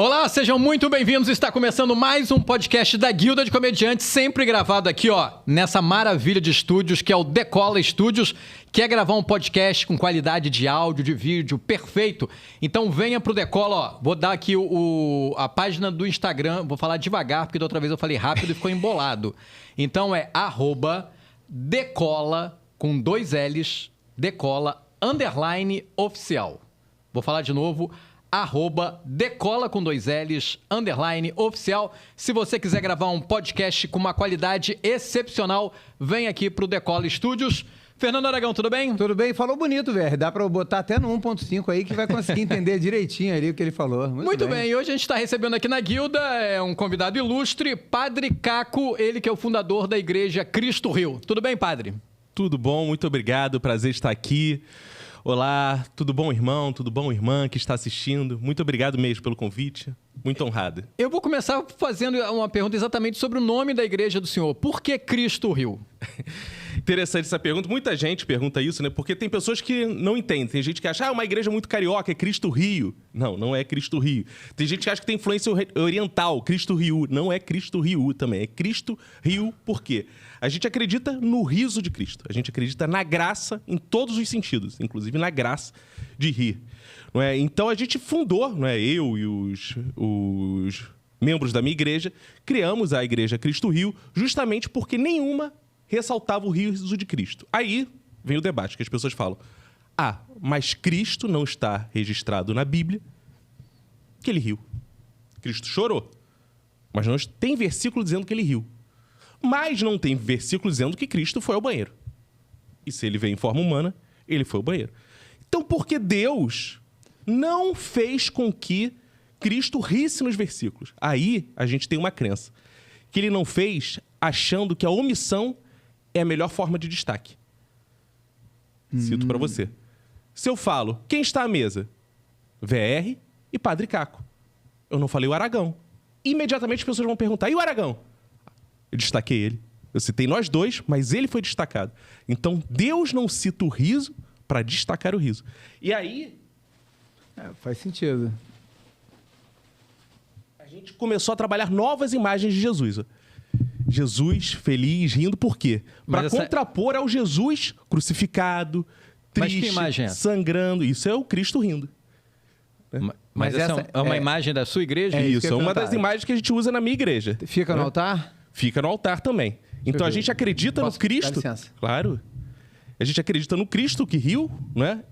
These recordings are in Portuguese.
Olá, sejam muito bem-vindos. Está começando mais um podcast da Guilda de Comediantes, sempre gravado aqui, ó, nessa maravilha de estúdios que é o Decola Studios. Quer gravar um podcast com qualidade de áudio, de vídeo, perfeito? Então venha pro Decola, ó. Vou dar aqui a página do Instagram, vou falar devagar, porque da outra vez eu falei rápido e ficou embolado. Então é @decola, com 2 L's, decola, _oficial. Vou falar de novo, @decola com 2 L's, _oficial. Se você quiser gravar um podcast com uma qualidade excepcional, vem aqui pro Decola Studios. Fernando Aragão, tudo bem? Tudo bem, falou bonito, velho. Dá pra eu botar até no 1.5 aí que vai conseguir entender direitinho ali o que ele falou. Muito bem. E hoje a gente está recebendo aqui na Guilda um convidado ilustre, Padre Caco, ele que é o fundador da Igreja Cristo Rio. Tudo bem, Padre? Tudo bom, muito obrigado, prazer estar aqui. Olá, tudo bom, irmão? Tudo bom, irmã que está assistindo? Muito obrigado mesmo pelo convite, muito honrado. Eu vou começar fazendo uma pergunta exatamente sobre o nome da igreja do senhor. Por que Cristo Rio? Interessante essa pergunta, muita gente pergunta isso, né? Porque tem pessoas que não entendem. Tem gente que acha, uma igreja muito carioca, é Cristo Rio. Não, não é Cristo Rio. Tem gente que acha que tem influência oriental, Cristo Rio. Não é Cristo Rio também, é Cristo Rio por quê? A gente acredita no riso de Cristo. A gente acredita na graça em todos os sentidos, inclusive na graça de rir. Não é? Então a gente fundou, não é? Eu e os membros da minha igreja, criamos a Igreja Cristo Rio justamente porque nenhuma ressaltava o riso de Cristo. Aí vem o debate, que as pessoas falam, mas Cristo não está registrado na Bíblia que ele riu. Cristo chorou, mas não tem versículo dizendo que ele riu. Mas não tem versículo dizendo que Cristo foi ao banheiro. E se ele veio em forma humana, ele foi ao banheiro. Então, porque Deus não fez com que Cristo risse nos versículos? Aí a gente tem uma crença, que ele não fez achando que a omissão é a melhor forma de destaque. Cito para você. Se eu falo, quem está à mesa? VR e Padre Caco. Eu não falei o Aragão. Imediatamente as pessoas vão perguntar, e o Aragão? Eu destaquei ele. Eu citei nós dois, mas ele foi destacado. Então, Deus não cita o riso para destacar o riso. E aí... faz sentido. A gente começou a trabalhar novas imagens de Jesus. Jesus feliz, rindo, por quê? Para contrapor ao Jesus crucificado, triste, mas que imagem é? Sangrando. Isso é o Cristo rindo. Mas essa é uma imagem da sua igreja? Isso é uma das imagens que a gente usa na minha igreja. Fica no altar? Fica no altar também. Então a gente acredita no Cristo. Dá licença. Claro. A gente acredita no Cristo que riu, né?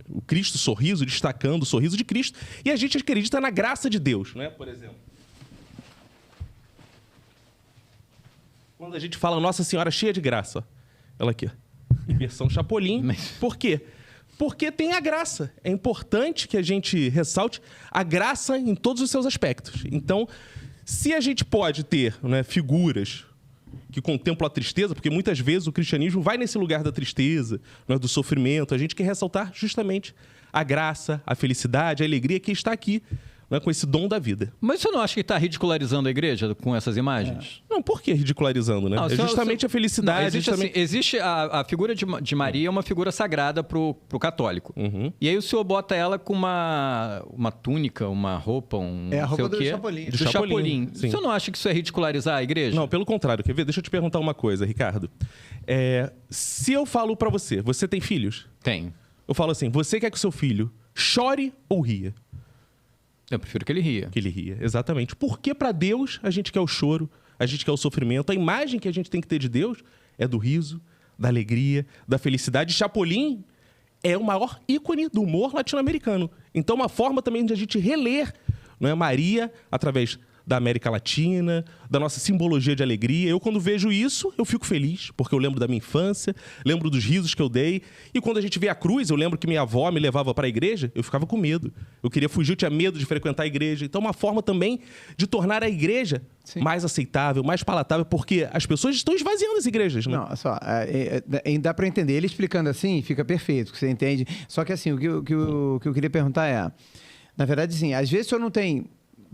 O Cristo sorriso, destacando o sorriso de Cristo. E a gente acredita na graça de Deus, né? Por exemplo. Quando a gente fala Nossa Senhora cheia de graça. Ela aqui, em versão Chapolin. Por quê? Porque tem a graça. É importante que a gente ressalte a graça em todos os seus aspectos. Então, se a gente pode ter, né, figuras que contemplam a tristeza, porque muitas vezes o cristianismo vai nesse lugar da tristeza, né, do sofrimento, a gente quer ressaltar justamente a graça, a felicidade, a alegria que está aqui, né, com esse dom da vida. Mas você não acha que está ridicularizando a igreja com essas imagens? Não, por que ridicularizando, né? Não, é justamente a felicidade. Não, existe justamente... existe a figura de Maria, é uma figura sagrada pro católico. Uhum. E aí o senhor bota ela com uma túnica, uma roupa, a roupa do quê? Chapolin. Do Chapolin. O senhor não acha que isso é ridicularizar a igreja? Não, pelo contrário. Quer ver? Deixa eu te perguntar uma coisa, Ricardo. Se eu falo pra você, você tem filhos? Tem. Eu falo assim, você quer que o seu filho chore ou ria? Eu prefiro que ele ria. Que ele ria, exatamente. Porque para Deus a gente quer o choro, a gente quer o sofrimento. A imagem que a gente tem que ter de Deus é do riso, da alegria, da felicidade. Chapolin é o maior ícone do humor latino-americano. Então, uma forma também de a gente reler, não é, Maria através da América Latina, da nossa simbologia de alegria. Eu, quando vejo isso, eu fico feliz, porque eu lembro da minha infância, lembro dos risos que eu dei. E quando a gente vê a cruz, eu lembro que minha avó me levava para a igreja, eu ficava com medo. Eu queria fugir, eu tinha medo de frequentar a igreja. Então, uma forma também de tornar a igreja mais aceitável, mais palatável, porque as pessoas estão esvaziando as igrejas, né? Não, só, dá para entender. Ele explicando assim, fica perfeito, que você entende. Só que assim, o que eu queria perguntar na verdade, assim, às vezes o senhor não tem...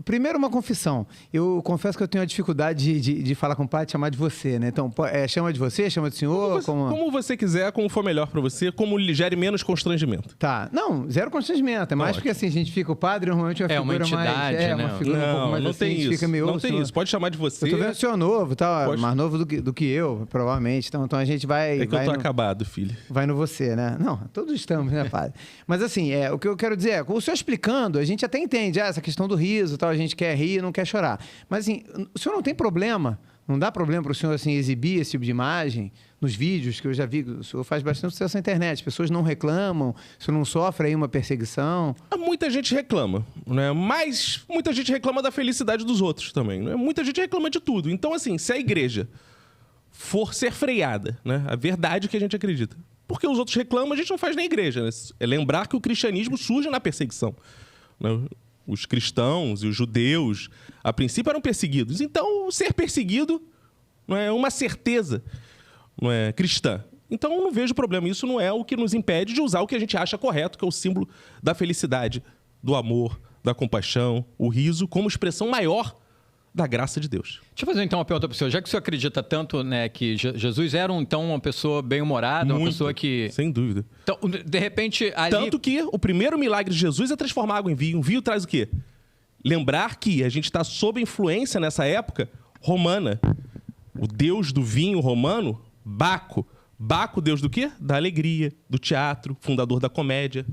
primeiro uma confissão. Eu confesso que eu tenho a dificuldade de falar com o padre e chamar de você, né? Então, chama de você, chama de senhor? Como você quiser, como for melhor pra você, como lhe gere menos constrangimento. Tá. Não, zero constrangimento. É mais porque assim, a gente fica... O padre normalmente é uma figura uma entidade, mais... né? Uma figura um pouco mais não assim, tem a gente isso. fica meio... Não tem isso. Pode chamar de você. Eu tô vendo o senhor novo, tá? Pode. Mais novo do que eu, provavelmente. Então a gente vai... É que eu tô no... acabado, filho. Vai no você, né? Não, todos estamos, né, padre? Mas assim, o que eu quero dizer é, o senhor explicando, a gente até entende essa questão do riso e tal, a gente quer rir e não quer chorar. Mas assim, o senhor não tem problema, não dá problema para o senhor assim, exibir esse tipo de imagem nos vídeos que eu já vi, o senhor faz bastante sucesso na internet, as pessoas não reclamam, o senhor não sofre aí uma perseguição? Muita gente reclama, né? Mas muita gente reclama da felicidade dos outros também, né? Muita gente reclama de tudo. Então, assim, se a igreja for ser freada, né? A verdade que a gente acredita. Porque os outros reclamam, a gente não faz na igreja, né? É lembrar que o cristianismo surge na perseguição, né? Os cristãos e os judeus, a princípio, eram perseguidos. Então, ser perseguido não é uma certeza, não é cristã. Então, eu não vejo problema. Isso não é o que nos impede de usar o que a gente acha correto, que é o símbolo da felicidade, do amor, da compaixão, o riso, como expressão maior da graça de Deus. Deixa eu fazer então uma pergunta para o senhor. Já que o senhor acredita tanto, né, que Jesus era então uma pessoa bem-humorada, uma pessoa que... Sem dúvida. Então, de repente, ali... Tanto que o primeiro milagre de Jesus é transformar água em vinho. O vinho traz o quê? Lembrar que a gente está sob influência, nessa época, romana. O deus do vinho romano, Baco. Baco, deus do quê? Da alegria, do teatro, fundador da comédia.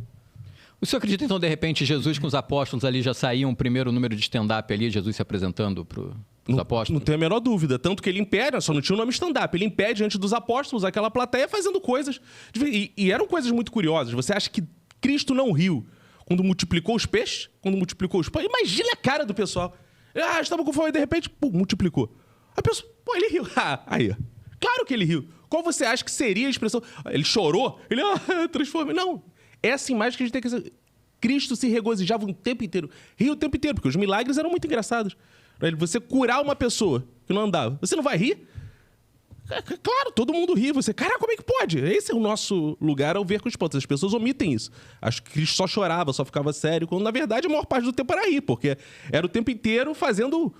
O senhor acredita, então, de repente, Jesus com os apóstolos ali já saía um primeiro número de stand-up ali, Jesus se apresentando para os apóstolos? Não tenho a menor dúvida. Tanto que ele impede, só não tinha o nome stand-up, ele impede diante dos apóstolos aquela plateia fazendo coisas. E eram coisas muito curiosas. Você acha que Cristo não riu quando multiplicou os peixes? Quando multiplicou os pães? Imagina a cara do pessoal. Estava com fome e de repente, pum, multiplicou. A pessoa, ele riu. Aí, claro que ele riu. Qual você acha que seria a expressão? Ele chorou? Ele, transforma. Não. Essa imagem que a gente tem que... Cristo se regozijava o tempo inteiro. Ria o tempo inteiro, porque os milagres eram muito engraçados. Você curar uma pessoa que não andava, você não vai rir? Claro, todo mundo ri. Você, caraca, como é que pode? Esse é o nosso lugar ao ver com os pontos. As pessoas omitem isso. Acho que Cristo só chorava, só ficava sério, quando na verdade a maior parte do tempo era rir, porque era o tempo inteiro fazendo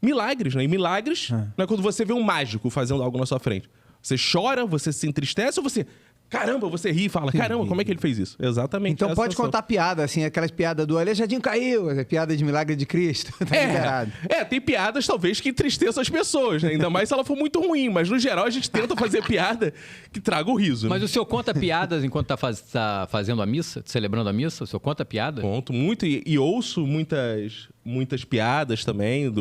milagres, né? E milagres não é quando você vê um mágico fazendo algo na sua frente. Você chora, você se entristece ou você... Caramba, você ri e fala, caramba, como é que ele fez isso? Exatamente. Então pode contar piada, assim, aquelas piadas do Aleijadinho caiu, piada de milagre de Cristo. Tá liberado. Tem piadas talvez que entristeçam as pessoas, né? Ainda mais se ela for muito ruim, mas no geral a gente tenta fazer piada que traga o riso. Mas né? o senhor conta piadas enquanto tá fazendo a missa, celebrando a missa? O senhor conta piada? Conto muito e ouço muitas piadas também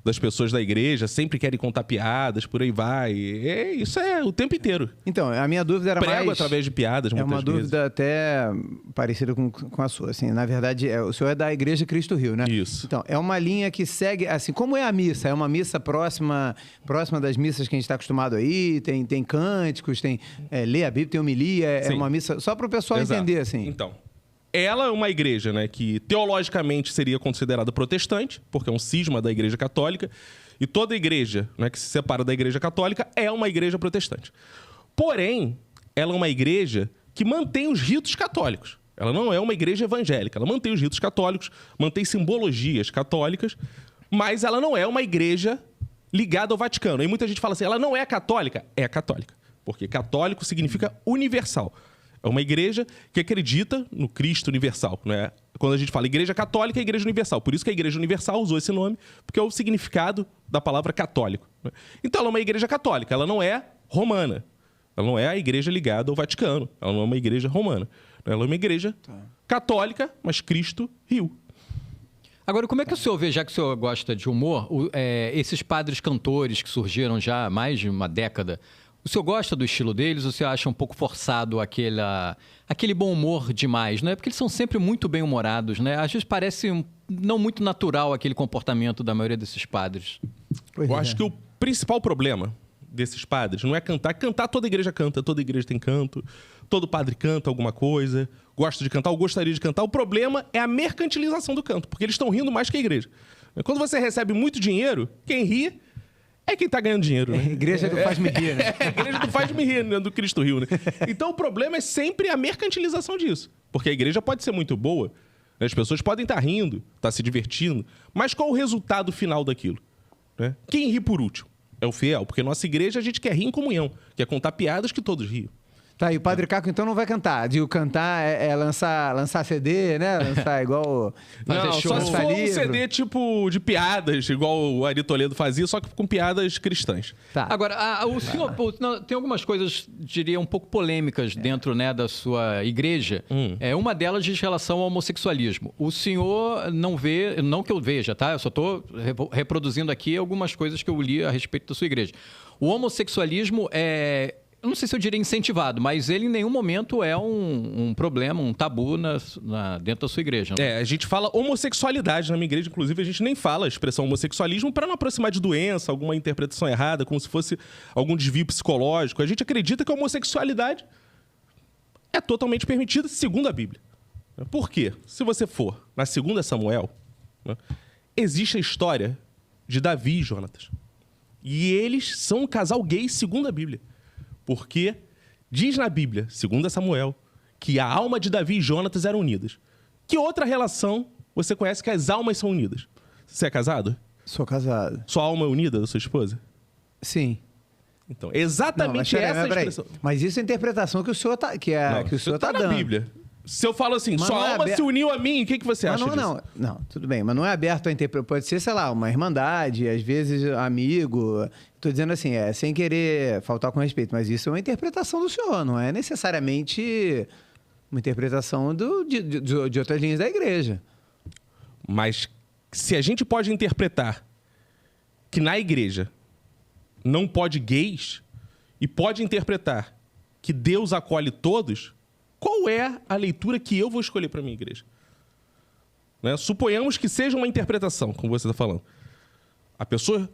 das pessoas da igreja, sempre querem contar piadas, por aí vai. Isso é o tempo inteiro. Então, a minha dúvida era Prego através de piadas, muitas vezes. É uma dúvida até parecida com a sua, assim. Na verdade, o senhor é da Igreja Cristo Rio, né? Isso. Então, é uma linha que segue, assim, como é a missa? É uma missa próxima das missas que a gente está acostumado aí? Tem cânticos, tem lê a Bíblia, tem homilia, é uma missa... Só para o pessoal entender, assim. Então, ela é uma igreja, né, que teologicamente seria considerada protestante, porque é um cisma da Igreja Católica, e toda igreja, né, que se separa da Igreja Católica é uma igreja protestante. Porém, ela é uma igreja que mantém os ritos católicos. Ela não é uma igreja evangélica, ela mantém os ritos católicos, mantém simbologias católicas, mas ela não é uma igreja ligada ao Vaticano. E muita gente fala assim, ela não é católica? É católica, porque católico significa universal. É uma igreja que acredita no Cristo universal, né? Quando a gente fala igreja católica, é igreja universal. Por isso que a igreja universal usou esse nome, porque é o significado da palavra católico, né? Então, ela é uma igreja católica, ela não é romana. Ela não é a igreja ligada ao Vaticano. Ela não é uma igreja romana. Ela é uma igreja católica, mas Cristo riu. Agora, como é que o senhor vê, já que o senhor gosta de humor, esses padres cantores que surgiram já há mais de uma década... O senhor gosta do estilo deles ou o senhor acha um pouco forçado aquele bom humor demais, né? Porque eles são sempre muito bem-humorados, né? Às vezes parece não muito natural aquele comportamento da maioria desses padres. Eu acho que o principal problema desses padres não é cantar. Cantar toda igreja canta, toda igreja tem canto, todo padre canta alguma coisa, gosta de cantar ou gostaria de cantar. O problema é a mercantilização do canto, porque eles estão rindo mais que a igreja. Quando você recebe muito dinheiro, quem ri... é quem tá ganhando dinheiro, né? Igreja do faz-me rir, né? Igreja do faz-me rir, né? Do Cristo Rio, né? Então o problema é sempre a mercantilização disso. Porque a igreja pode ser muito boa, As pessoas podem estar rindo, estar se divertindo, mas qual o resultado final daquilo? Né? Quem ri por último? É o fiel, porque nossa igreja a gente quer rir em comunhão, quer contar piadas que todos riam. Tá, e o Padre Caco então não vai cantar. Digo, cantar é lançar CD, né? Lançar igual... Não, só se for um livro. CD tipo de piadas, igual o Ari Toledo fazia, só que com piadas cristãs. Tá. Agora, o senhor tem algumas coisas, diria, um pouco polêmicas dentro, né, da sua igreja. Uma delas diz relação ao homossexualismo. O senhor não vê, não que eu veja, tá? Eu só estou reproduzindo aqui algumas coisas que eu li a respeito da sua igreja. O homossexualismo eu não sei se eu diria incentivado, mas ele em nenhum momento é um problema, um tabu dentro da sua igreja. Né? A gente fala homossexualidade na minha igreja, inclusive a gente nem fala a expressão homossexualismo para não aproximar de doença, alguma interpretação errada, como se fosse algum desvio psicológico. A gente acredita que a homossexualidade é totalmente permitida segundo a Bíblia. Por quê? Se você for na 2 Samuel, né, existe a história de Davi e Jonatas. E eles são um casal gay segundo a Bíblia. Porque diz na Bíblia, 2 Samuel, que a alma de Davi e Jonatas eram unidas. Que outra relação você conhece que as almas são unidas? Você é casado? Sou casado. Sua alma é unida da sua esposa? Sim. Então, exatamente essa expressão. Mas isso é a interpretação que o senhor está na dando. Bíblia. Se eu falo assim, Mas sua não é alma se uniu a mim, o que você acha disso? Não, tudo bem, mas não é aberto a interpretação. Pode ser, sei lá, uma irmandade, às vezes amigo. Estou dizendo assim, sem querer faltar com respeito, mas isso é uma interpretação do senhor, não é necessariamente uma interpretação de outras linhas da igreja. Mas se a gente pode interpretar que na igreja não pode gays e pode interpretar que Deus acolhe todos, qual é a leitura que eu vou escolher para minha igreja? Né? Suponhamos que seja uma interpretação, como você está falando. A pessoa...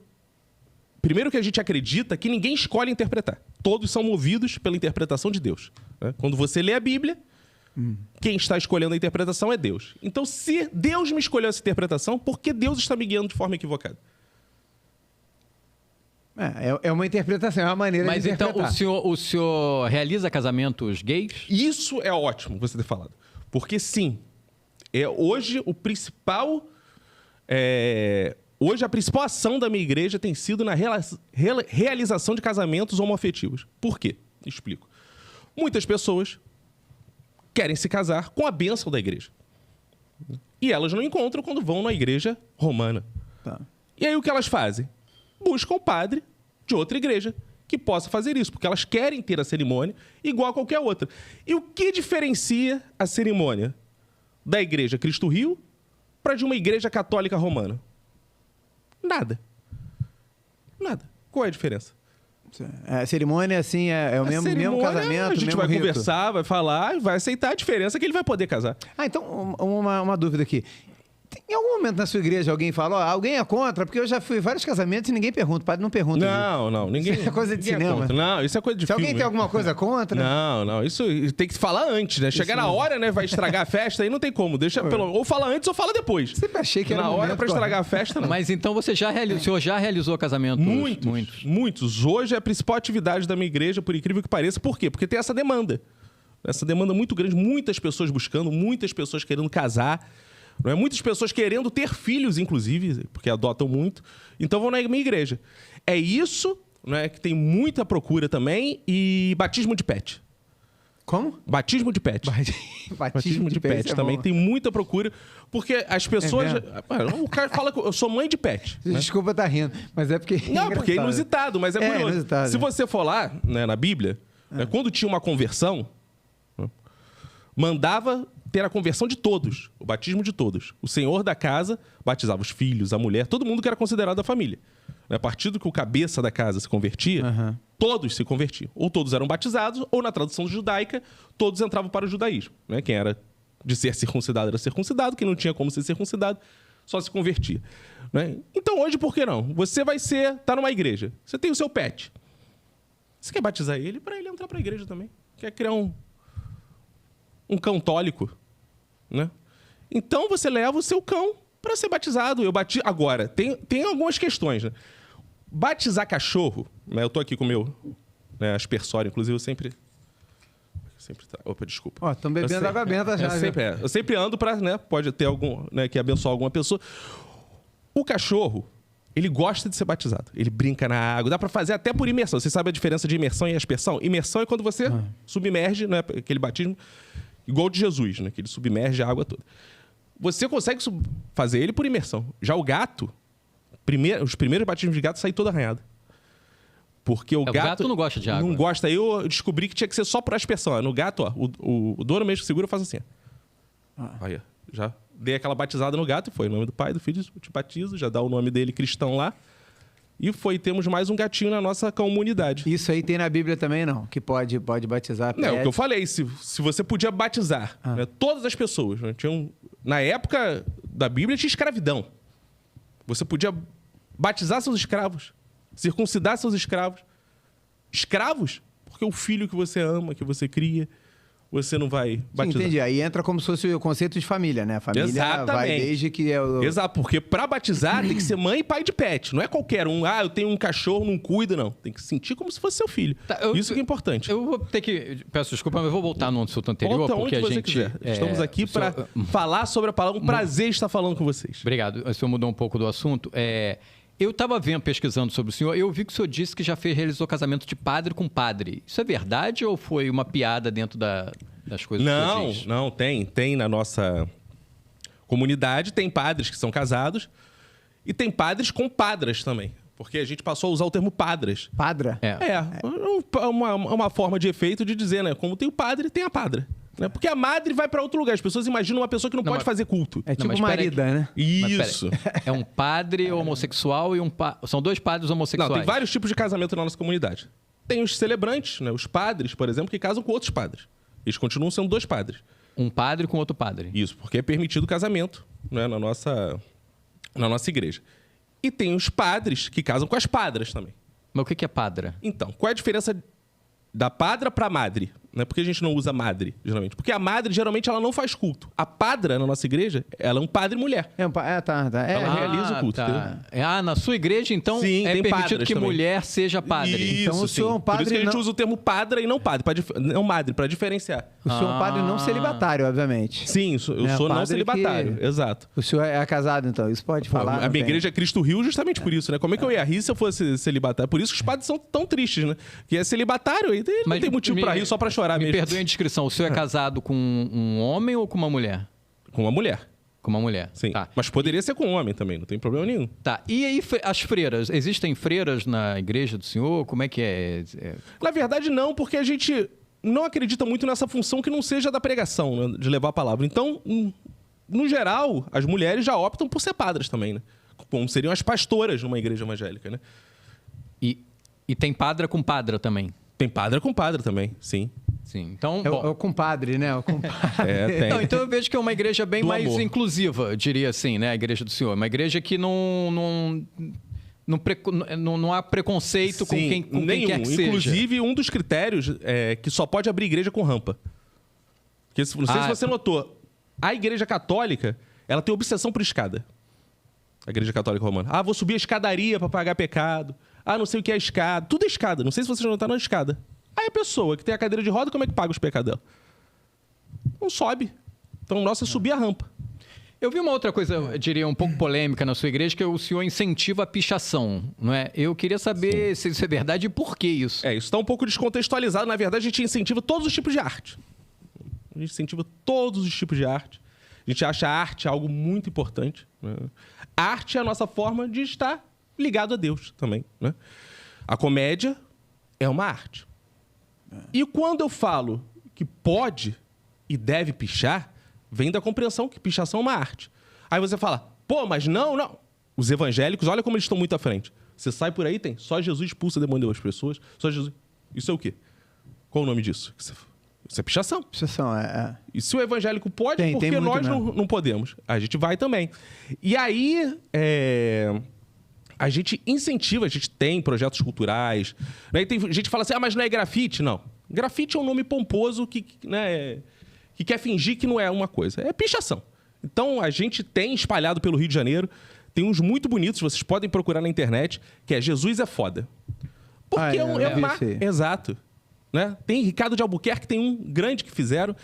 Primeiro que a gente acredita que ninguém escolhe interpretar. Todos são movidos pela interpretação de Deus. Né? Quando você lê a Bíblia, quem está escolhendo a interpretação é Deus. Então, se Deus me escolheu essa interpretação, por que Deus está me guiando de forma equivocada? É uma interpretação, é uma maneira de interpretar. Mas então o senhor realiza casamentos gays? Isso é ótimo você ter falado. Porque sim, hoje o principal... Hoje a principal ação da minha igreja tem sido na realização de casamentos homoafetivos. Por quê? Explico. Muitas pessoas querem se casar com a bênção da igreja. E elas não encontram quando vão na igreja romana. Tá. E aí o que elas fazem? Buscam o padre de outra igreja que possa fazer isso, porque elas querem ter a cerimônia igual a qualquer outra. E o que diferencia a cerimônia da igreja Cristo Rio para de uma igreja católica romana? Nada. Nada. Qual é a diferença? A cerimônia, assim, é o mesmo casamento, a gente mesmo vai rito. conversar, vai falar, vai aceitar a diferença que ele vai poder casar. Então, uma dúvida aqui. Em algum momento na sua igreja alguém fala, alguém é contra? Porque eu já fui em vários casamentos e ninguém pergunta, o padre não pergunta. Não, ninguém. Isso é coisa de ninguém cinema. Não, isso é coisa de Se filme. alguém tem alguma coisa contra... Não, isso tem que falar antes, né? Chegar na hora, né? Vai estragar a festa, aí não tem como. Deixa ou fala antes ou fala depois. Sempre achei que era na hora pra estragar a festa, não. Mas então o senhor já realizou casamentos? Muitos. Hoje é a principal atividade da minha igreja, por incrível que pareça. Por quê? Porque tem essa demanda. Essa demanda muito grande, muitas pessoas buscando, muitas pessoas querendo casar. Não é? Muitas pessoas querendo ter filhos, inclusive, porque adotam muito. Então vão na minha igreja. É isso, não é, que tem muita procura também. E batismo de pet. Como? Batismo de pet. Batismo de pet também tem muita procura. Porque as pessoas... o cara fala que eu sou mãe de pet. Desculpa estar rindo, mas é porque... Não, porque é inusitado, mas é curioso. Inusitado. Se você for lá, né, na Bíblia, né, quando tinha uma conversão, mandava ter a conversão de todos, o batismo de todos. O senhor da casa batizava os filhos, a mulher, todo mundo que era considerado da família. A partir do que o cabeça da casa se convertia, todos se convertiam. Ou todos eram batizados, ou na tradução judaica, todos entravam para o judaísmo. Né? Quem era de ser circuncidado era circuncidado, quem não tinha como ser circuncidado, só se convertia. Né? Então hoje, por que não? Você tá numa igreja, você tem o seu pet. Você quer batizar ele para ele entrar para a igreja também. Quer criar um cão-tólico, né? Então você leva o seu cão para ser batizado. Agora, tem algumas questões, né? Batizar cachorro, né? Eu tô aqui com o meu aspersório, inclusive eu sempre Sempre Opa, desculpa. Ó, estão bebendo água benta já. Eu sempre ando para, né? Pode ter algum, né, que abençoar alguma pessoa. O cachorro, ele gosta de ser batizado. Ele brinca na água. Dá para fazer até por imersão. Você sabe a diferença de imersão e aspersão? Imersão é quando você submerge, né? Aquele batismo igual o de Jesus, né? Que ele submerge a água toda. Você consegue fazer ele por imersão. Já o gato, os primeiros batismos de gato saem todo arranhado. Porque o gato não gosta de água. Não gosta. Aí eu descobri que tinha que ser só por aspersão. No gato, ó, o dono mesmo que segura faz assim. Aí, já dei aquela batizada no gato e foi. Em nome do Pai, do Filho, eu te batizo. Já dá o nome dele cristão lá. E temos mais um gatinho na nossa comunidade. Isso aí tem na Bíblia também, não? Que pode batizar pet? Não, o que eu falei, se você podia batizar né, todas as pessoas. Né, na época da Bíblia tinha escravidão. Você podia batizar seus escravos, circuncidar seus escravos. Escravos? Porque o filho que você ama, que você cria, você não vai batizar. Sim, entendi. Aí entra como se fosse o conceito de família, né? A família vai desde que... Exato, porque para batizar tem que ser mãe e pai de pet. Não é qualquer um. Ah, eu tenho um cachorro, não cuida, não. Tem que sentir como se fosse seu filho. Tá, isso que é importante. Eu vou ter que... Peço desculpa, mas eu vou voltar no assunto anterior. Volta porque onde a você gente quiser. Estamos aqui para falar sobre a palavra. Um prazer estar falando com vocês. Obrigado. O senhor mudou um pouco do assunto. Eu estava pesquisando sobre o senhor, eu vi que o senhor disse que já realizou casamento de padre com padre. Isso é verdade ou foi uma piada dentro das coisas que o senhor diz? Não, tem na nossa comunidade, tem padres que são casados e tem padres com padras também. Porque a gente passou a usar o termo padras. Padra? Uma forma de efeito de dizer, né? Como tem o padre, tem a padra. Né? Porque a madre vai para outro lugar. As pessoas imaginam uma pessoa que não pode fazer culto. É tipo marida, né? Isso. É um padre homossexual e são dois padres homossexuais. Não, tem vários tipos de casamento na nossa comunidade. Tem os celebrantes, né? Os padres, por exemplo, que casam com outros padres. Eles continuam sendo dois padres. Um padre com outro padre. Isso, porque é permitido o casamento, né? na nossa igreja. E tem os padres que casam com as padras também. Mas o que é padra? Então, qual é a diferença da padra para madre? Né? Por que a gente não usa madre, geralmente? Porque a madre, geralmente, ela não faz culto. A padra, na nossa igreja, ela é um padre e mulher. Tá. Ela realiza o culto. Tá. Na sua igreja, então, sim, é permitido que também. Mulher seja padre. Isso, então, o senhor é um padre... Por isso que a gente usa o termo padra e não padre, não madre, para diferenciar. O senhor é um padre não celibatário, obviamente. Sim, eu sou não celibatário, exato. O senhor é casado, então, isso pode falar? A minha igreja é Cristo Rio justamente por isso, né? Como é que eu ia rir se eu fosse celibatário? Por isso que os padres são tão tristes, né? Que é celibatário, e não tem motivo para rir, só para chorar mesmo. Me perdoe a indiscrição, o senhor é casado com um homem ou com uma mulher? Com uma mulher. Com uma mulher. Sim. Tá. Mas poderia ser com um homem também, não tem problema nenhum. Tá. E aí, as freiras? Existem freiras na igreja do senhor? Como é que é? Na verdade, não, porque a gente não acredita muito nessa função que não seja da pregação, né? De levar a palavra. Então, no geral, as mulheres já optam por ser padres também, né? Como seriam as pastoras numa igreja evangélica, né? E tem padra com padra também? Tem padra com padra também, sim. Sim, então... É o compadre, né? O compadre. Tem. Não, então eu vejo que é uma igreja bem mais amor. Inclusiva, eu diria assim, né? A igreja do senhor. Uma igreja que não há preconceito com quem quer que seja. Inclusive, um dos critérios é que só pode abrir igreja com rampa. Porque, não sei se você notou, a igreja católica, ela tem obsessão por escada. A igreja católica romana. Vou subir a escadaria para pagar pecado. Não sei o que é escada. Tudo é escada. Não sei se vocês já notaram a escada. Aí a pessoa que tem a cadeira de roda, como é que paga os pecados dela? Não sobe. Então, o nosso é subir a rampa. Eu vi uma outra coisa, eu diria, um pouco polêmica na sua igreja, que o senhor incentiva a pichação, não é? Eu queria saber se isso é verdade e por que isso. Isso está um pouco descontextualizado. Na verdade, a gente incentiva todos os tipos de arte. A gente incentiva todos os tipos de arte. A gente acha a arte algo muito importante. Né? A arte é a nossa forma de estar ligado a Deus também. Né? A comédia é uma arte. E quando eu falo que pode e deve pichar, vem da compreensão que pichação é uma arte. Aí você fala, mas não. Os evangélicos, olha como eles estão muito à frente. Você sai por aí, tem só Jesus expulsa demônio das pessoas, só Jesus. Isso é o quê? Qual o nome disso? Isso é pichação. Pichação, E se o evangélico pode, por que nós não podemos? A gente vai também. E aí, a gente incentiva, a gente tem projetos culturais. Né? E tem gente que fala assim, mas não é grafite? Não. Grafite é um nome pomposo que quer fingir que não é uma coisa. É pichação. Então, a gente tem espalhado pelo Rio de Janeiro, tem uns muito bonitos, vocês podem procurar na internet, que é Jesus é Foda. Porque é uma... Exato. né? Tem Ricardo de Albuquerque, tem um grande que fizeram,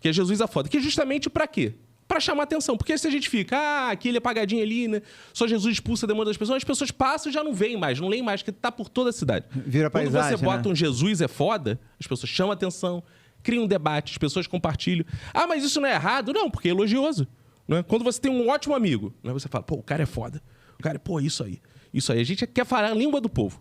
que é Jesus é foda. Que é justamente pra quê? Pra chamar atenção. Porque se a gente fica, aquele apagadinho ali, né? Só Jesus expulsa a demanda das pessoas, as pessoas passam e já não veem mais, não leem mais, porque tá por toda a cidade. Vira Quando paisagem, você bota né? um Jesus é foda, as pessoas chamam atenção, criam um debate, as pessoas compartilham. Ah, mas isso não é errado? Não, porque é elogioso. Né? Quando você tem um ótimo amigo, né? Você fala, pô, o cara é foda. O cara, pô, isso aí. Isso aí. A gente quer falar a língua do povo.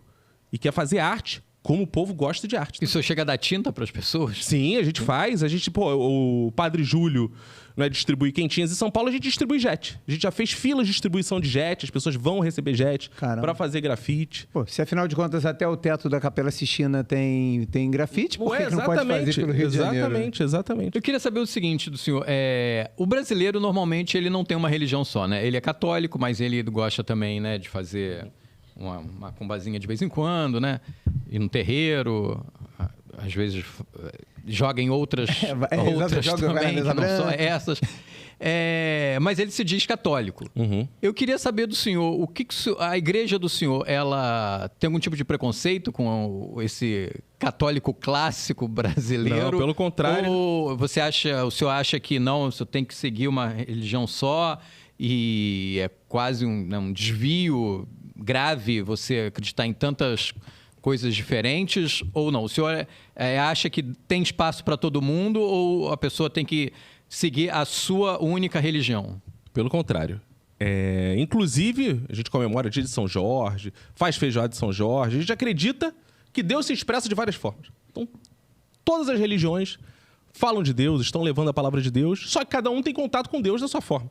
E quer fazer arte como o povo gosta de arte. Isso chega a dar tinta para as pessoas? Sim, a gente faz. A gente, pô, o Padre Júlio, né, distribui quentinhas. Em São Paulo a gente distribui jet. A gente já fez filas de distribuição de jet. As pessoas vão receber jet Caramba. pra fazer grafite. Pô, se afinal de contas até o teto da Capela Sistina tem grafite, por que não pode fazer pelo Rio de Janeiro? Exatamente. Eu queria saber o seguinte do senhor. O brasileiro, normalmente, ele não tem uma religião só, né? Ele é católico, mas ele gosta também, né, de fazer uma combazinha de vez em quando, né? Ir no terreiro, às vezes joga em outras joga também, que mesa não só branca. essas. Mas ele se diz católico. Uhum. Eu queria saber do senhor, o que a igreja do senhor, ela tem algum tipo de preconceito com esse católico clássico brasileiro? Não, pelo contrário. Ou o senhor acha que não, o senhor tem que seguir uma religião só e é quase um desvio grave você acreditar em tantas coisas diferentes ou não? O senhor acha que tem espaço para todo mundo ou a pessoa tem que seguir a sua única religião? Pelo contrário. Inclusive, a gente comemora o dia de São Jorge, faz feijoada de São Jorge, a gente acredita que Deus se expressa de várias formas. Então, todas as religiões falam de Deus, estão levando a palavra de Deus, só que cada um tem contato com Deus da sua forma.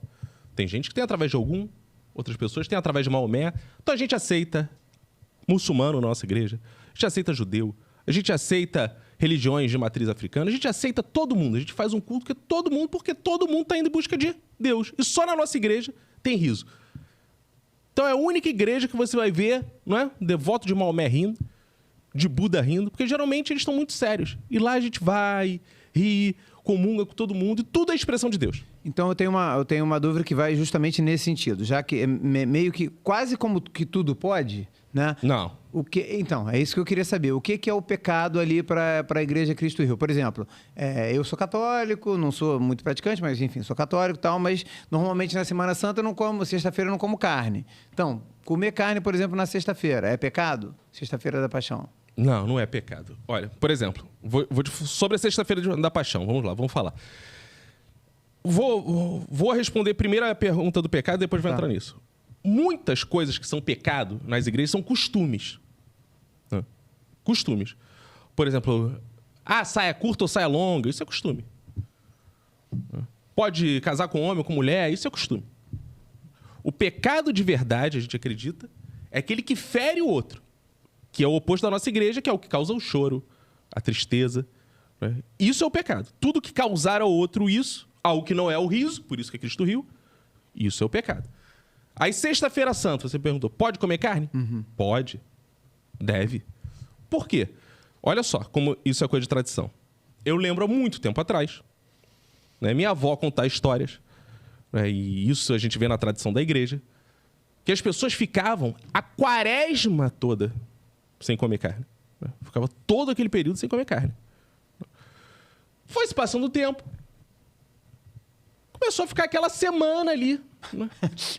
Tem gente que tem através de Ogum, outras pessoas têm através de Maomé. Então a gente aceita muçulmano na nossa igreja, a gente aceita judeu, a gente aceita religiões de matriz africana, a gente aceita todo mundo, a gente faz um culto que é todo mundo, porque todo mundo está indo em busca de Deus. E só na nossa igreja tem riso. Então é a única igreja que você vai ver, não é? Devoto de Maomé rindo, de Buda rindo, porque geralmente eles estão muito sérios. E lá a gente vai, ri, comunga com todo mundo, e tudo é expressão de Deus. Então eu tenho uma dúvida que vai justamente nesse sentido, já que meio que quase como que tudo pode, né? Não. Então, é isso que eu queria saber. O que é o pecado ali para a Igreja Cristo Rio? Por exemplo, eu sou católico, não sou muito praticante, mas enfim, sou católico e tal, mas normalmente na Semana Santa eu não como, sexta-feira eu não como carne. Então, comer carne, por exemplo, na sexta-feira, é pecado? Sexta-feira da Paixão. Não, não é pecado. Olha, por exemplo, sobre a Sexta-feira da Paixão, vamos lá, vamos falar. Vou responder primeiro a pergunta do pecado, depois vou entrar nisso. Muitas coisas que são pecado nas igrejas são costumes. Costumes. Por exemplo, saia curta ou saia longa, isso é costume. Pode casar com homem ou com mulher, isso é costume. O pecado de verdade, a gente acredita, é aquele que fere o outro, que é o oposto da nossa igreja, que é o que causa o choro, a tristeza. Né? Isso é o pecado. Tudo que causar ao outro isso, algo que não é o riso, por isso que é Cristo riu, isso é o pecado. Aí, Sexta-feira Santa, você perguntou, pode comer carne? Uhum. Pode. Deve. Por quê? Olha só como isso é coisa de tradição. Eu lembro há muito tempo atrás, né, minha avó contar histórias, né, e isso a gente vê na tradição da igreja, que as pessoas ficavam a quaresma toda sem comer carne. Né? Ficava todo aquele período sem comer carne. Foi se passando o tempo. Começou a ficar aquela semana ali. Né?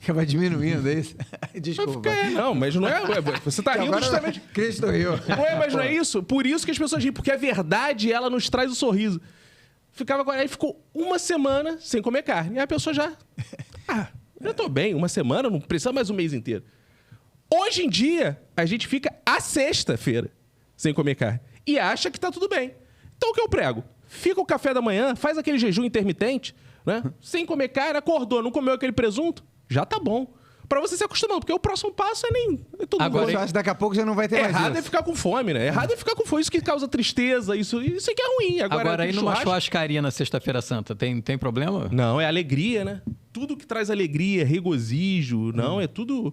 Vai diminuindo, é isso? Desculpa. Não, mas não é. Você tá rindo justamente. Cristo riu. Mas não é isso? Por isso que as pessoas riem, porque a verdade, ela nos traz o sorriso. Ficava agora, aí ficou uma semana sem comer carne. E a pessoa já tô bem, uma semana, não precisa mais um mês inteiro. Hoje em dia, a gente fica a sexta-feira sem comer carne. E acha que tá tudo bem. Então o que eu prego? Fica o café da manhã, faz aquele jejum intermitente, né? Sem comer carne, acordou, não comeu aquele presunto, já tá bom. Pra você se acostumando, porque o próximo passo é tudo Agora, eu acho que daqui a pouco já não vai ter mais errado isso. É ficar com fome, né? Errado é ficar com fome. Isso que causa tristeza, isso que é ruim. Agora aí numa churrascaria na Sexta-feira Santa, tem problema? Não, é alegria, né? Tudo que traz alegria, regozijo, não, é tudo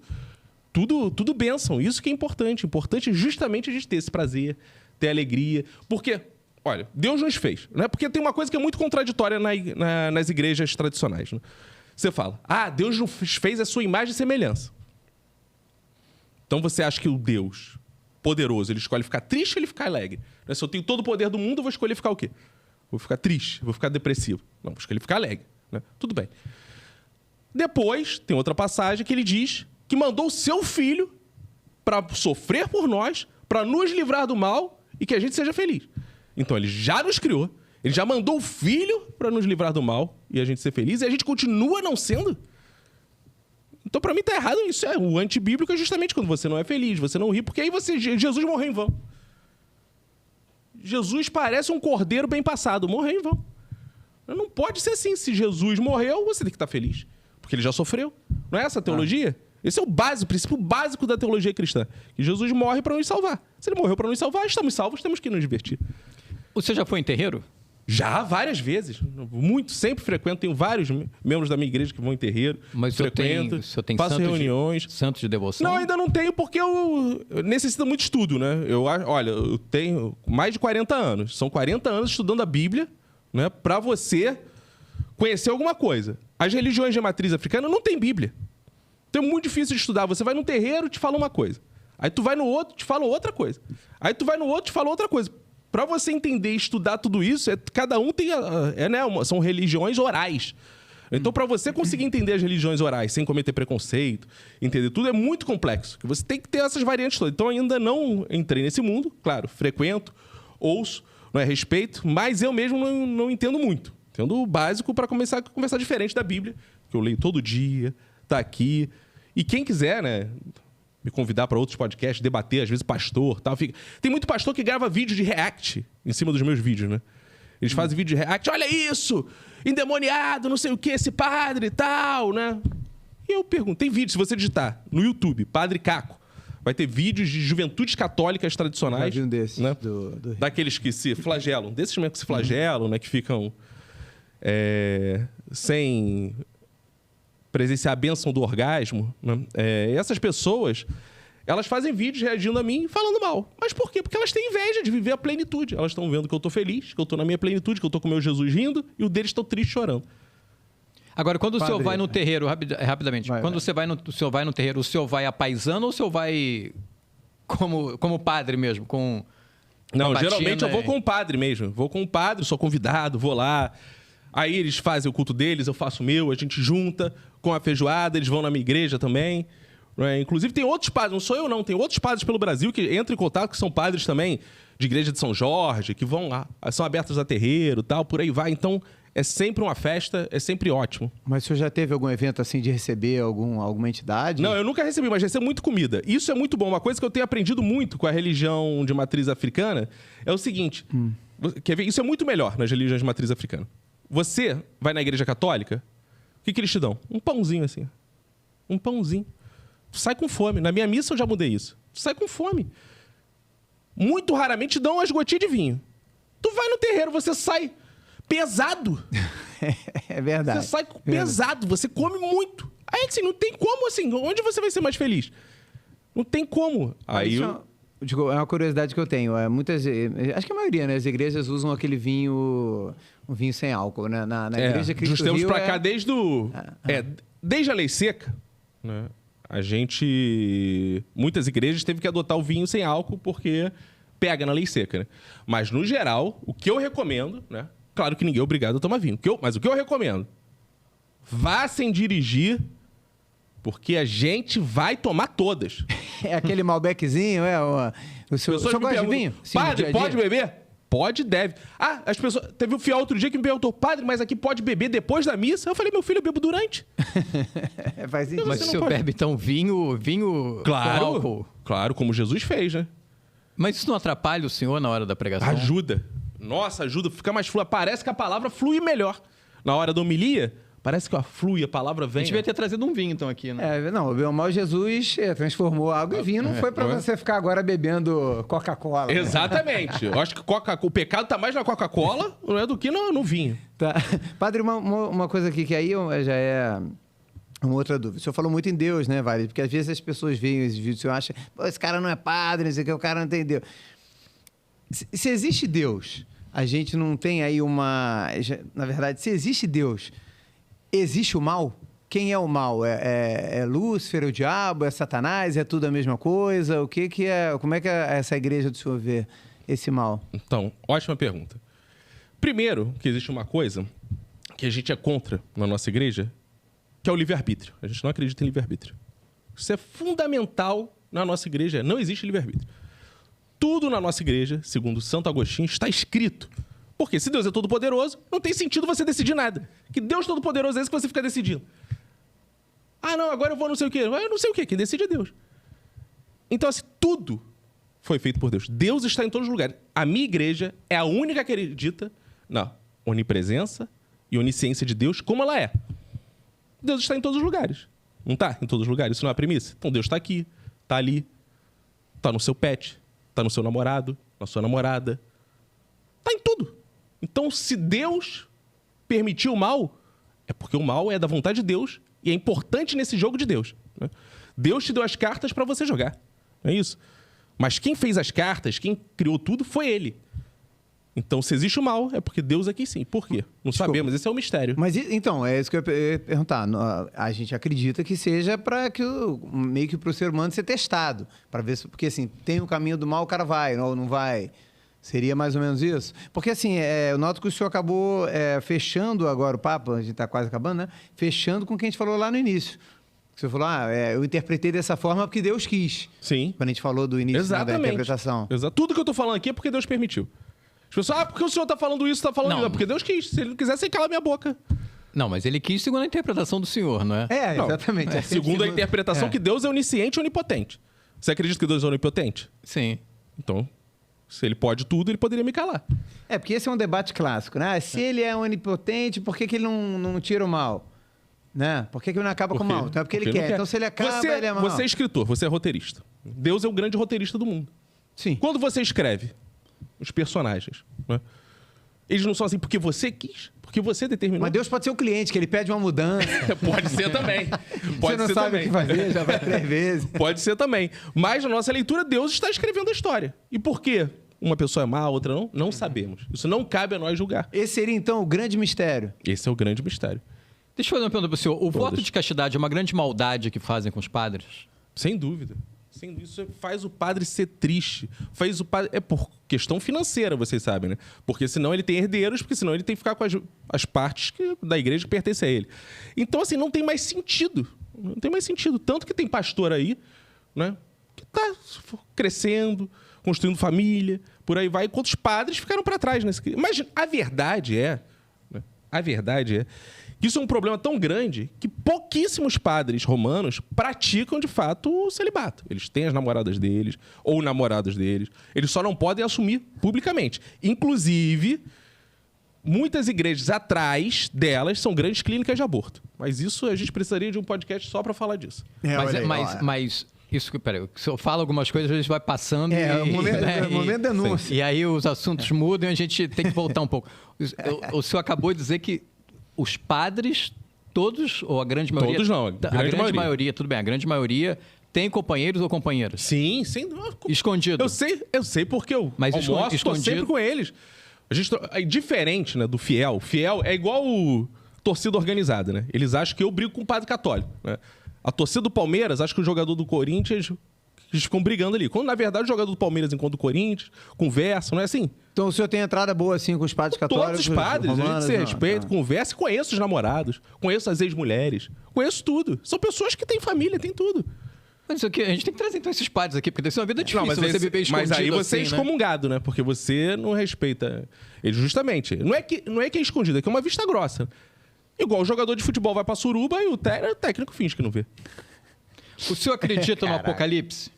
bênção. Isso que é importante. Importante é justamente a gente ter esse prazer, ter alegria. Porque, olha, Deus nos fez, né? Porque tem uma coisa que é muito contraditória nas igrejas tradicionais, né? Você fala, Deus nos fez a sua imagem e semelhança. Então você acha que o Deus poderoso. Ele escolhe ficar triste ou ele ficar alegre. Né? Se eu tenho todo o poder do mundo, eu vou escolher ficar o quê? Vou ficar triste, vou ficar depressivo. Não, vou escolher ficar alegre. Né? Tudo bem. Depois, tem outra passagem que ele diz que mandou o seu filho para sofrer por nós, para nos livrar do mal e que a gente seja feliz. Então, ele já nos criou, ele já mandou o filho para nos livrar do mal e a gente ser feliz, e a gente continua não sendo. Então, para mim, tá errado isso. O antibíblico é justamente quando você não é feliz, você não ri, porque aí Jesus morreu em vão. Jesus parece um cordeiro bem passado, morreu em vão. Não pode ser assim. Se Jesus morreu, você tem que estar feliz, porque ele já sofreu. Não é essa a teologia? Esse é o princípio básico da teologia cristã. Que Jesus morre para nos salvar. Se ele morreu para nos salvar, estamos salvos, temos que nos divertir. Você já foi em terreiro? Já, várias vezes. Muito, sempre frequento. Tenho vários membros da minha igreja que vão em terreiro. Mas o senhor tem faço reuniões. Santos de devoção? Não, ainda não tenho, porque eu necessita muito estudo, né? Eu tenho mais de 40 anos. São 40 anos estudando a Bíblia, né? Para você conhecer alguma coisa. As religiões de matriz africana não tem Bíblia. Então é muito difícil de estudar. Você vai num terreiro, te fala uma coisa. Aí tu vai no outro, te fala outra coisa. Aí tu vai no outro, te fala outra coisa. Para você entender e estudar tudo isso, cada um tem... são religiões orais. Então, para você conseguir entender as religiões orais sem cometer preconceito, entender tudo, é muito complexo. Você tem que ter essas variantes todas. Então, ainda não entrei nesse mundo. Claro, frequento, ouço, respeito, mas eu mesmo não entendo muito. Entendo o básico para começar a conversar diferente da Bíblia, que eu leio todo dia, tá aqui. E quem quiser, né... me convidar para outros podcasts, debater, às vezes pastor, tal. Tem muito pastor que grava vídeo de react em cima dos meus vídeos, né? Eles fazem vídeo de react, olha isso, endemoniado, não sei o que, esse padre e tal, né? E eu pergunto, tem vídeo, se você digitar no YouTube, Padre Caco, vai ter vídeos de juventudes católicas tradicionais. Um desses, né? Daqueles que se flagelam, desses mesmo que se flagelam, né? Que ficam sem... presenciar a bênção do orgasmo, né? Essas pessoas, elas fazem vídeos reagindo a mim falando mal. Mas por quê? Porque elas têm inveja de viver a plenitude. Elas estão vendo que eu estou feliz, que eu estou na minha plenitude, que eu estou com o meu Jesus rindo, e o deles estão triste chorando. Agora, quando o senhor vai no terreiro, rapidamente, quando o senhor vai no terreiro, o senhor vai apaisando ou o senhor vai como padre mesmo? Não, geralmente eu vou com o padre mesmo. Vou com o padre, sou convidado, vou lá. Aí eles fazem o culto deles, eu faço o meu, a gente junta com a feijoada, eles vão na minha igreja também. Inclusive tem outros padres, não sou eu não, tem outros padres pelo Brasil que entram em contato, que são padres também de igreja de São Jorge, que vão lá, são abertos a terreiro e tal, por aí vai. Então é sempre uma festa, é sempre ótimo. Mas o senhor já teve algum evento assim de receber alguma entidade? Não, eu nunca recebi, mas recebo muito comida. Isso é muito bom. Uma coisa que eu tenho aprendido muito com a religião de matriz africana é o seguinte, quer ver? Isso é muito melhor nas religiões de matriz africana. Você vai na igreja católica, o que eles te dão? Um pãozinho assim. Um pãozinho. Tu sai com fome. Na minha missa eu já mudei isso. Tu sai com fome. Muito raramente dão umas gotinhas de vinho. Tu vai no terreiro, você sai pesado. É verdade. Você sai pesado, você come muito. Aí assim, não tem como assim. Onde você vai ser mais feliz? Não tem como. Aí é uma curiosidade que eu tenho. Acho que a maioria, né? As igrejas usam aquele vinho... Um vinho sem álcool, né? Na igreja Cristo Dos tempos Rio pra cá, desde a lei seca, né? A gente... Muitas igrejas teve que adotar o vinho sem álcool porque pega na lei seca, né? Mas, no geral, o que eu recomendo, né? Claro que ninguém é obrigado a tomar vinho. Mas o que eu recomendo? Vá sem dirigir, porque a gente vai tomar todas. É aquele Malbeczinho, o senhor gosta de vinho? Sim, padre, pode beber? Pode, deve. As pessoas... Teve um fiel outro dia que me perguntou, padre, mas aqui pode beber depois da missa? Eu falei, meu filho, eu bebo durante. Faz sentido. Mas o senhor bebe, então, vinho claro, com álcool? Claro, como Jesus fez, né? Mas isso não atrapalha o senhor na hora da pregação? Ajuda. Nossa, ajuda. Fica mais fluida. Parece que a palavra flui melhor. Na hora da homilia, parece que flui, a palavra vem. A gente devia ter trazido um vinho, então, aqui, né? Não, o mal Jesus transformou água em vinho. Não foi pra você ficar agora bebendo Coca-Cola. Exatamente. Eu acho que o pecado tá mais na Coca-Cola do que no vinho. Tá. Padre, uma coisa aqui que aí já é uma outra dúvida. O senhor falou muito em Deus, né, Vale? Porque às vezes as pessoas veem esses vídeos e acham, esse cara não é padre, não sei o que, o cara não tem Deus. Se existe Deus, a gente não tem aí na verdade, se existe Deus, existe o mal? quem é o mal? É Lúcifer, o diabo, é Satanás, é tudo a mesma coisa? O que é? Como é que essa igreja do senhor vê esse mal? Então, ótima pergunta. Primeiro, que existe uma coisa que a gente é contra na nossa igreja, que é o livre-arbítrio. A gente não acredita em livre-arbítrio. Isso é fundamental na nossa igreja. Não existe livre-arbítrio. Tudo na nossa igreja, segundo Santo Agostinho, está escrito. Porque se Deus é todo-poderoso, não tem sentido você decidir nada. Que Deus todo-poderoso é esse que você fica decidindo. Ah, não, agora eu vou não sei o quê. Eu não sei o quê. Quem decide é Deus. Então, assim, tudo foi feito por Deus. Deus está em todos os lugares. A minha igreja é a única que acredita na onipresença e onisciência de Deus como ela é. Deus está em todos os lugares. Não está em todos os lugares? Isso não é a premissa? Então Deus está aqui, está ali, está no seu pet, está no seu namorado, na sua namorada. Está em tudo. Então, se Deus permitiu o mal, é porque o mal é da vontade de Deus e é importante nesse jogo de Deus. Né? Deus te deu as cartas para você jogar. Não é isso? Mas quem fez as cartas, quem criou tudo, foi Ele. Então, se existe o mal, é porque Deus aqui sim. Por quê? Não sabemos. Esse é o mistério. Mas, então, é isso que eu ia perguntar. A gente acredita que seja para que meio que para o ser humano ser testado. Para ver se... Porque, assim, tem o caminho do mal, o cara vai ou não vai. Seria mais ou menos isso? Porque, assim, eu noto que o senhor acabou fechando agora o papo, a gente está quase acabando, né? Fechando com o que a gente falou lá no início. Você falou, eu interpretei dessa forma porque Deus quis. Sim. Quando a gente falou do início da interpretação. Exato. Tudo que eu estou falando aqui é porque Deus permitiu. As pessoas, porque o senhor está falando isso, está falando isso. É porque Deus quis. Se ele não quisesse, ele cala minha boca. Não, mas ele quis segundo a interpretação do senhor, não é? Exatamente. Segundo a interpretação que Deus é onisciente e onipotente. Você acredita que Deus é onipotente? Sim. Então, se ele pode tudo, ele poderia me calar. Porque esse é um debate clássico, né? Se ele é onipotente, por que ele não tira o mal? Né? Por que ele não acaba com o mal? Então é porque ele quer. Então, se ele acaba, ele é mal. Você é escritor, você é roteirista. Deus é o grande roteirista do mundo. Sim. Quando você escreve os personagens, né? Eles não são assim porque você quis, porque você determinou. Mas Deus pode ser o cliente, que ele pede uma mudança. Pode ser também. Pode você não ser sabe também. o que fazer, já vai 3 vezes. Pode ser também. Mas na nossa leitura, Deus está escrevendo a história. E por quê? Uma pessoa é má, a outra não? Não sabemos. Isso não cabe a nós julgar. Esse seria, então, o grande mistério. Esse é o grande mistério. Deixa eu fazer uma pergunta para o senhor. O voto de castidade é uma grande maldade que fazem com os padres? Sem dúvida. Isso faz o padre ser triste. Faz o padre... É por questão financeira, vocês sabem, né? Porque senão ele tem herdeiros, porque senão ele tem que ficar com as partes da igreja que pertencem a ele. Então, assim, não tem mais sentido. Não tem mais sentido. Tanto que tem pastor aí, né? Que está crescendo, construindo família, por aí vai, enquanto os padres ficaram para trás. Mas a verdade é que isso é um problema tão grande que pouquíssimos padres romanos praticam, de fato, o celibato. Eles têm as namoradas deles, ou namorados deles. Eles só não podem assumir publicamente. Inclusive, muitas igrejas atrás delas são grandes clínicas de aborto. Mas isso a gente precisaria de um podcast só para falar disso. Mas isso, peraí, o senhor fala algumas coisas, a gente vai passando momento denúncia. E aí os assuntos mudam e a gente tem que voltar um pouco. O senhor acabou de dizer que os padres, todos, ou a grande maioria... Todos não, a grande maioria, tudo bem, a grande maioria tem companheiros ou companheiras? Sim, sem dúvida. Escondido. Eu sei porque eu almoço, estou sempre com eles. É diferente, né, do fiel. Fiel é igual torcida organizada, né? Eles acham que eu brigo com o padre católico, né? A torcida do Palmeiras acha que o jogador do Corinthians... Eles ficam brigando ali. Quando, na verdade, o jogador do Palmeiras encontra o Corinthians, conversa, não é assim? Então o senhor tem entrada boa, assim, com os padres católicos? Todos os padres, romanos, a gente se respeita, conversa, conheço os namorados, conheço as ex-mulheres, conheço tudo. São pessoas que têm família, têm tudo. Mas isso aqui, a gente tem que trazer então esses padres aqui, porque deve ser uma vida difícil você viver escondido. Mas aí você é assim, excomungado, né? Porque você não respeita ele justamente. Não é que é escondido, é que é uma vista grossa. Igual o jogador de futebol vai pra suruba e o técnico finge que não vê. O senhor acredita no Apocalipse?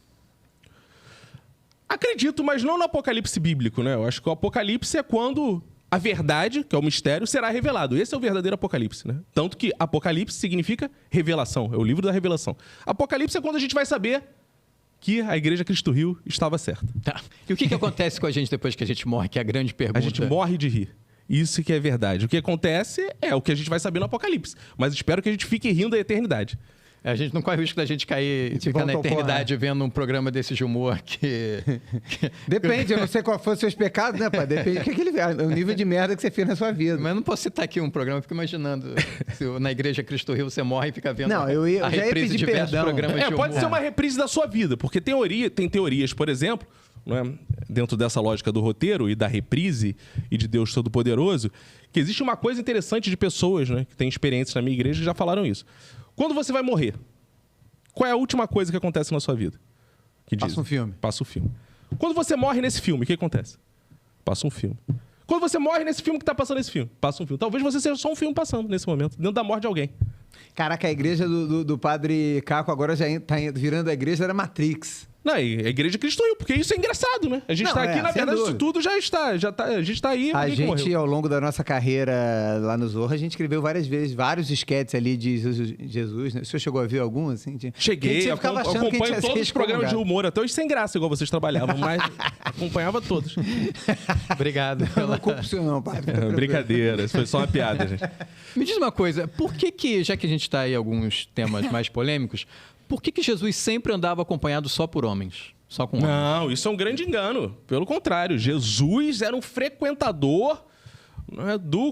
Acredito, mas não no apocalipse bíblico, né? Eu acho que o apocalipse é quando a verdade, que é o mistério, será revelado. Esse é o verdadeiro apocalipse, né? Tanto que apocalipse significa revelação, é o livro da revelação. Apocalipse é quando a gente vai saber que a Igreja Cristo Rio estava certa. Tá. E o que acontece com a gente depois que a gente morre? Que é a grande pergunta. A gente morre de rir. Isso que é verdade. O que acontece é o que a gente vai saber no apocalipse. Mas espero que a gente fique rindo a eternidade. A gente não corre o risco da gente cair e De ficar na volta ao eternidade vendo um programa desse de humor que... Depende, eu não sei qual foram os seus pecados, né, pai? Depende o nível de merda que você fez na sua vida. Mas eu não posso citar aqui um programa, eu fico imaginando se na Igreja Cristo Rio você morre e fica vendo Não, eu já ia reprise de pedir diversos perdão. programas de humor. Pode ser uma reprise da sua vida, porque tem teorias, por exemplo, não é? Dentro dessa lógica do roteiro e da reprise e de Deus Todo-Poderoso, que existe uma coisa interessante de pessoas, né, que têm experiências na minha igreja e já falaram isso. Quando você vai morrer, qual é a última coisa que acontece na sua vida? Que Passa um filme. Passa um filme. Quando você morre nesse filme, o que acontece? Passa um filme. Quando você morre nesse filme, que tá passando esse filme? Passa um filme. Talvez você seja só um filme passando nesse momento, dentro da morte de alguém. Caraca, a igreja do padre Caco agora já tá virando a igreja da Matrix. Não, e a Igreja Cristo Rio, porque isso é engraçado, né? A gente tá aqui, na verdade, isso tudo já está. A gente tá aí. A gente, morreu. ao longo da nossa carreira lá no Zorro, a gente escreveu várias vezes, vários esquetes ali de Jesus, né? O senhor chegou a ver algum, assim? Cheguei, acompanho todos os programas de humor, até os sem graça, igual vocês trabalhavam, mas acompanhava todos. Obrigado. Eu não culpo o senhor não, padre. Brincadeira, isso foi só uma piada, gente. Me diz uma coisa, por que, já que a gente tá aí alguns temas mais polêmicos, por que Jesus sempre andava acompanhado só por homens? Só com homens? Não, isso é um grande engano. Pelo contrário, Jesus era um frequentador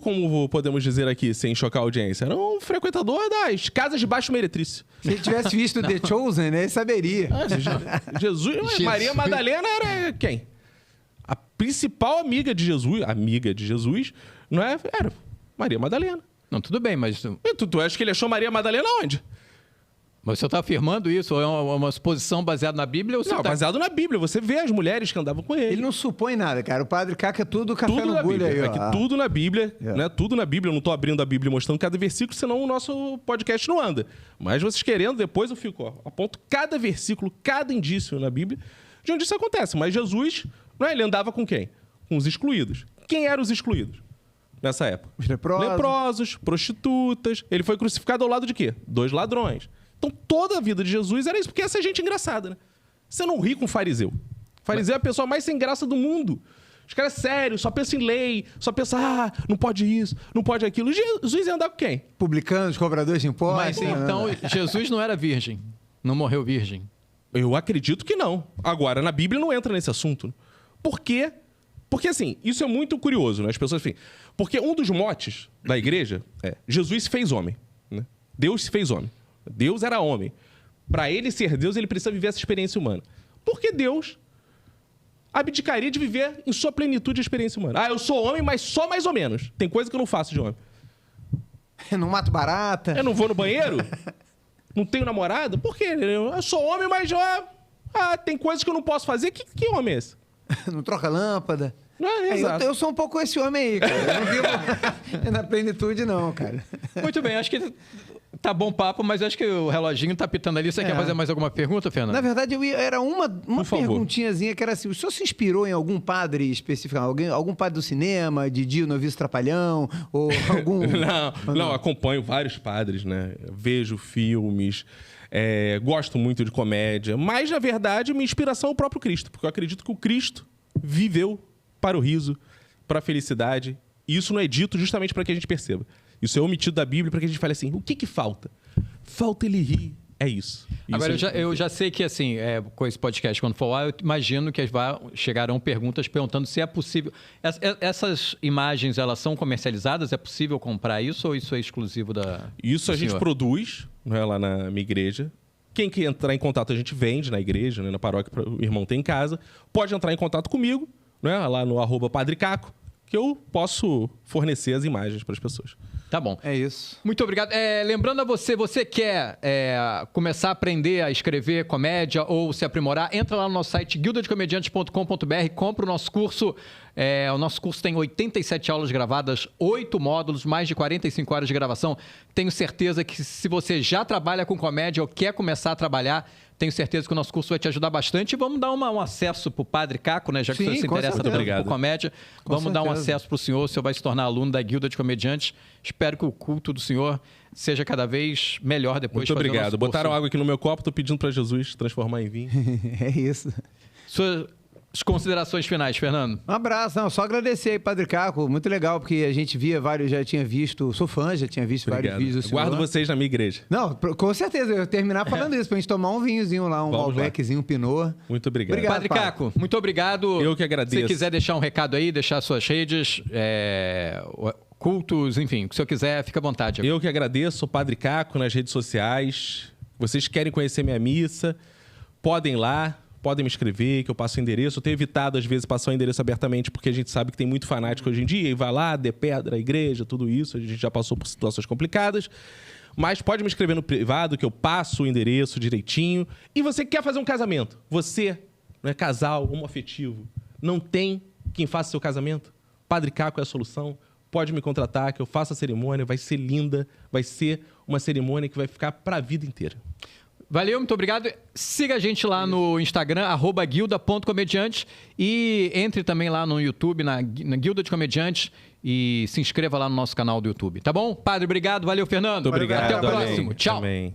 como podemos dizer aqui, sem chocar a audiência, era um frequentador das casas de baixo meretriz. Se ele tivesse visto The Chosen, né, ele saberia. Jesus, Maria Madalena era quem? A principal amiga de Jesus, não é? Era Maria Madalena. Não, tudo bem, mas... E tu acha que ele achou Maria Madalena onde? Mas você está afirmando isso? Ou é uma suposição baseada na Bíblia? Ou você Não, baseado na Bíblia. Você vê as mulheres que andavam com ele. Ele não supõe nada, cara. O padre Caco é tudo café Tudo no na bulho Bíblia. aí, ó. É que tudo na Bíblia, né? Tudo na Bíblia. Eu não tô abrindo a Bíblia e mostrando cada versículo, senão o nosso podcast não anda. Mas vocês querendo, depois eu fico, ó, aponto cada versículo, cada indício na Bíblia de onde isso acontece. Mas Jesus, não é? Ele andava com quem? Com os excluídos. Quem eram os excluídos nessa época? Os leprosos. Leprosos, prostitutas. Ele foi crucificado ao lado de quê? 2 ladrões. Então, toda a vida de Jesus era isso, porque essa é gente engraçada, né? Você não ri com fariseu. Fariseu é a pessoa mais sem graça do mundo. Os caras sérios, só pensam em lei, só pensam, não pode isso, não pode aquilo. Jesus ia andar com quem? Publicanos, cobradores de impostos. Mas então, Jesus não era virgem, não morreu virgem. Eu acredito que não. Agora, na Bíblia não entra nesse assunto. Por quê? Porque, assim, isso é muito curioso, né? As pessoas, enfim... Porque um dos motes da igreja é Jesus se fez homem, né? Deus se fez homem. Deus era homem. Para ele ser Deus, ele precisa viver essa experiência humana. Porque Deus abdicaria de viver em sua plenitude a experiência humana. Eu sou homem, mas só mais ou menos. Tem coisa que eu não faço de homem. Eu não mato barata. Eu não vou no banheiro? Não tenho namorada? Por quê? Eu sou homem, mas tem coisas que eu não posso fazer. Que homem é esse? Não troca lâmpada. Exato. Eu sou um pouco esse homem aí, cara. Eu não vivo na plenitude, não, cara. Muito bem, acho que tá bom papo, mas acho que o reloginho tá pitando ali. Você quer fazer mais alguma pergunta, Fernando? Na verdade, era uma perguntinhazinha que era assim: o senhor se inspirou em algum padre específico? Algum padre do cinema, Didi, o Noviço Trapalhão? Ou algum... Não, acompanho vários padres, né? Vejo filmes, gosto muito de comédia. Mas, na verdade, minha inspiração é o próprio Cristo. Porque eu acredito que o Cristo viveu para o riso, para a felicidade. E isso não é dito justamente para que a gente perceba. Isso é omitido da Bíblia para que a gente fale assim, o que falta? Falta ele rir. É isso. Agora, eu já sei que, assim, com esse podcast, quando for lá, eu imagino que chegarão perguntas perguntando se é possível... Essas imagens, elas são comercializadas? É possível comprar isso ou isso é exclusivo da... Isso a gente produz, né, lá na minha igreja. Quem quer entrar em contato, a gente vende na igreja, né, na paróquia, o irmão tem em casa. Pode entrar em contato comigo, né, lá no @padrecaco, que eu posso fornecer as imagens para as pessoas. Tá bom. É isso. Muito obrigado. Lembrando a você quer começar a aprender a escrever comédia ou se aprimorar, entra lá no nosso site guildadecomediantes.com.br, compra o nosso curso. O nosso curso tem 87 aulas gravadas, 8 módulos, mais de 45 horas de gravação. Tenho certeza que se você já trabalha com comédia ou quer começar a trabalhar, tenho certeza que o nosso curso vai te ajudar bastante. E vamos dar um acesso para o Padre Caco, né? Já que o senhor se interessa tanto por comédia. Vamos dar um acesso para o senhor vai se tornar aluno da Guilda de Comediantes. Espero que o culto do senhor seja cada vez melhor depois. Muito obrigado. Botaram água aqui no meu copo, estou pedindo para Jesus transformar em vinho. É isso. O senhor As considerações finais, Fernando. Um abraço, não, só agradecer aí, Padre Caco, muito legal, porque a gente via vários, já tinha visto, sou fã, já tinha visto Obrigado. vários vídeos do senhor. Guardo vocês na minha igreja. Não, com certeza, eu ia terminar falando isso, pra gente tomar um vinhozinho lá, um Vamos Malbeczinho, um Pinot. Muito obrigado. Obrigado. Padre Padre. Caco, muito obrigado. Eu que agradeço. Se quiser deixar um recado aí, deixar suas redes, cultos, enfim, o que o senhor quiser, fica à vontade. Eu que agradeço, sou Padre Caco nas redes sociais. Vocês querem conhecer minha missa, podem ir lá, podem me escrever, que eu passo o endereço. Eu tenho evitado, às vezes, passar o endereço abertamente, porque a gente sabe que tem muito fanático hoje em dia, e vai lá, depedra a igreja, tudo isso. A gente já passou por situações complicadas. Mas pode me escrever no privado, que eu passo o endereço direitinho. E você que quer fazer um casamento, você, não é casal, homoafetivo, não tem quem faça seu casamento? Padre Caco é a solução. Pode me contratar, que eu faço a cerimônia, vai ser linda, vai ser uma cerimônia que vai ficar para a vida inteira. Valeu, muito obrigado. Siga a gente lá no Instagram, @guilda.comediantes, e entre também lá no YouTube, na Guilda de Comediantes, e se inscreva lá no nosso canal do YouTube. Tá bom? Padre, obrigado. Valeu, Fernando. Muito obrigado. Até o Amém. próximo. Tchau. Amém.